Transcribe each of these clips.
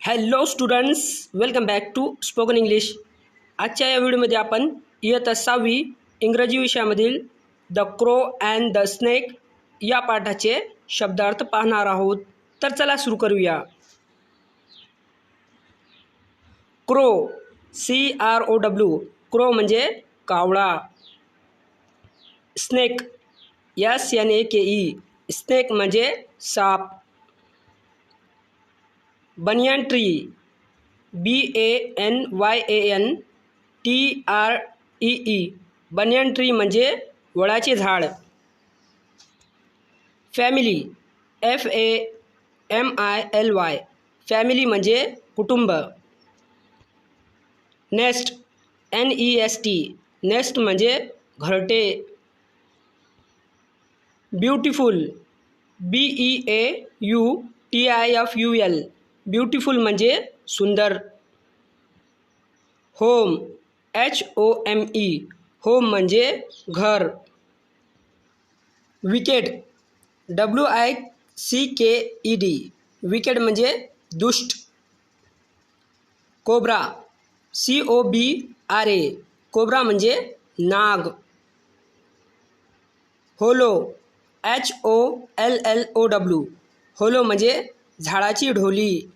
Hello students, welcome back to spoken English. आजच्या या व्हिडिओमध्ये आपण इयत्ता 6वी इंग्रजी विषयामधील the crow and the snake या पाठाचे शब्दार्थ पाहणार आहोत. तर चला सुरू करूया. क्रो, CROW, क्रो म्हणजे कावळा. स्नेक, SNAKE, स्नेक म्हणजे साप. Banyan tree, BANYANTREE, banyan tree म्हणजे वडाचे झाड. फॅमिली, FAMILY, फॅमिली म्हणजे कुटुंब. नेस्ट, NEST, नेस्ट म्हणजे घरटे. ब्युटिफुल, BEAUTIFUL, ब्युटिफुल म्हणजे सुंदर. होम, HOME, होम म्हणजे घर. विकेट, WICKED, विकेट म्हणजे दुष्ट. कोब्रा, COBRA, कोब्रा म्हणजे नाग. होलो, HOLLOW, होलो म्हणजे झाडाची ढोली.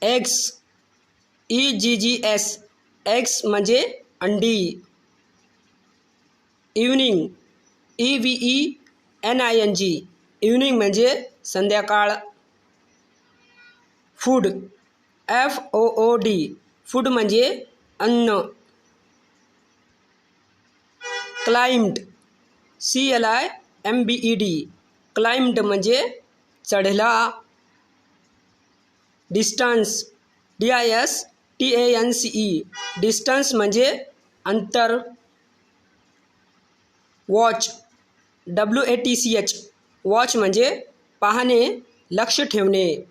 एग्स, EGGS, एग्स म्हणजे अंडी. इव्हनिंग, EVENING, इव्हनिंग म्हणजे संध्याकाळ. फूड, FOOD, फूड म्हणजे अन्न. क्लाइम्ड, CLIMBED, क्लाइम्ड म्हणजे चढला. डिस्टन्स, DISTANCE, डिस्टन्स म्हणजे अंतर. वॉच, WATCH, वॉच म्हणजे पाहणे, लक्ष ठेवणे.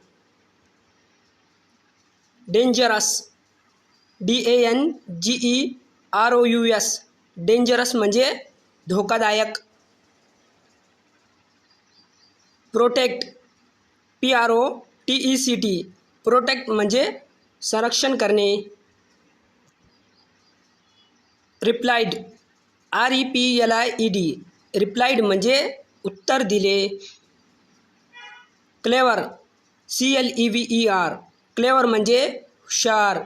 डेंजरस, DANGEROUS, डेंजरस म्हणजे धोकादायक. प्रोटेक्ट, PROTECT, प्रोटेक्ट म्हणजे संरक्षण करणे. रिप्लाइड, REPLIED, रिप्लाइड म्हणजे उत्तर दिले. क्लेवर, CLEVER, क्लेवर म्हणजे हुशार.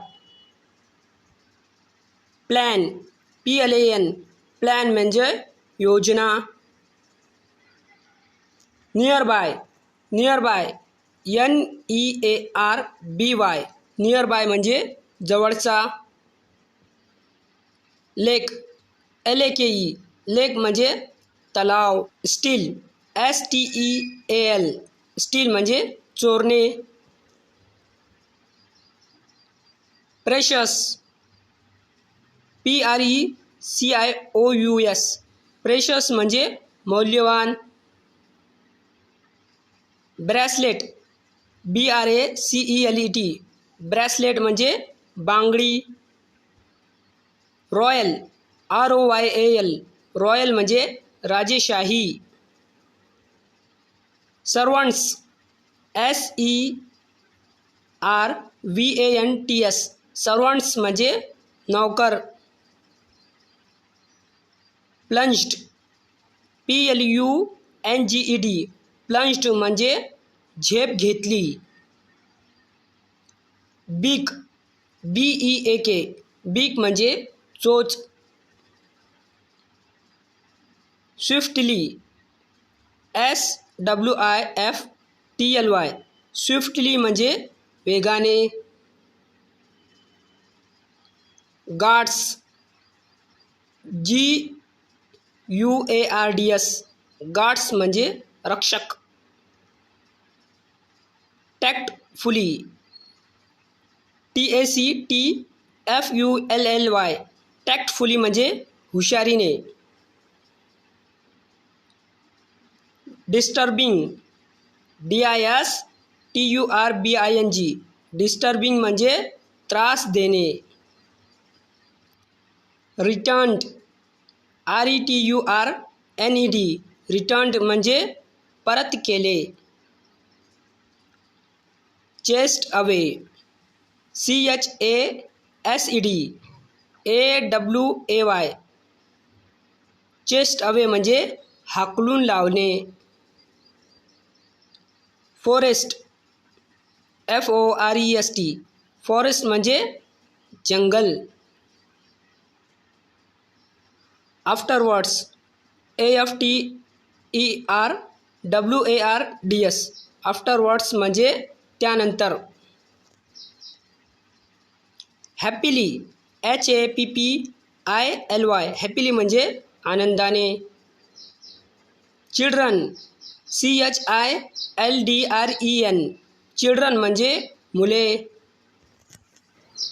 प्लॅन, PLAN, प्लॅन म्हणजे योजना. नियरबाय, NEARBY, नियरबाय म्हणजे जवळचा. लेक, LAKE, लेक म्हणजे तलाव. स्टील, STEAL, स्टील म्हणजे चोरणे. प्रेशस, PRECIOUS, प्रेशस म्हणजे मौल्यवान. ब्रेसलेट, BRACELET, ब्रेसलेट म्हणजे बांगडी. रॉयल, ROYAL, रॉयल म्हणजे राजेशाही. सर्वंट्स, SERVANTS, सर्वंट्स म्हणजे नौकर. प्लंज्ड, PLUNGED, प्लंज्ड म्हणजे झेप घेतली. बीक, BEAK, बीक म्हणजे चोच. स्विफ्टली, SWIFTLY, स्विफ्टली म्हणजे वेगाने. गार्ड्स, GUARDS, गार्ड्स म्हणजे रक्षक. टॅक्टफुली, TACTFULLY, टॅक्टफुली म्हणजे हुशारीने. डिस्टर्बिंग, DISTURBING, डिस्टर्बिंग म्हणजे त्रास देणे. रिटर्न्ड, RETURNED, रिटर्न्ड म्हणजे परत केले. Chest away, CHASED AWAY, chest away म्हणजे हाकलून लावणे. फॉरेस्ट, FOREST, फॉरेस्ट म्हणजे जंगल. आफ्टरवर्ड्स, AFTERWARDS, आफ्टरवर्ड्स म्हणजे त्यानंतर. हॅपीली, HAPPILY, हॅपीली म्हणजे आनंदाने. चिल्ड्रन, CHILDREN, चिल्ड्रन म्हणजे मुले.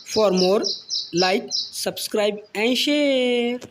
For more, like, subscribe and share.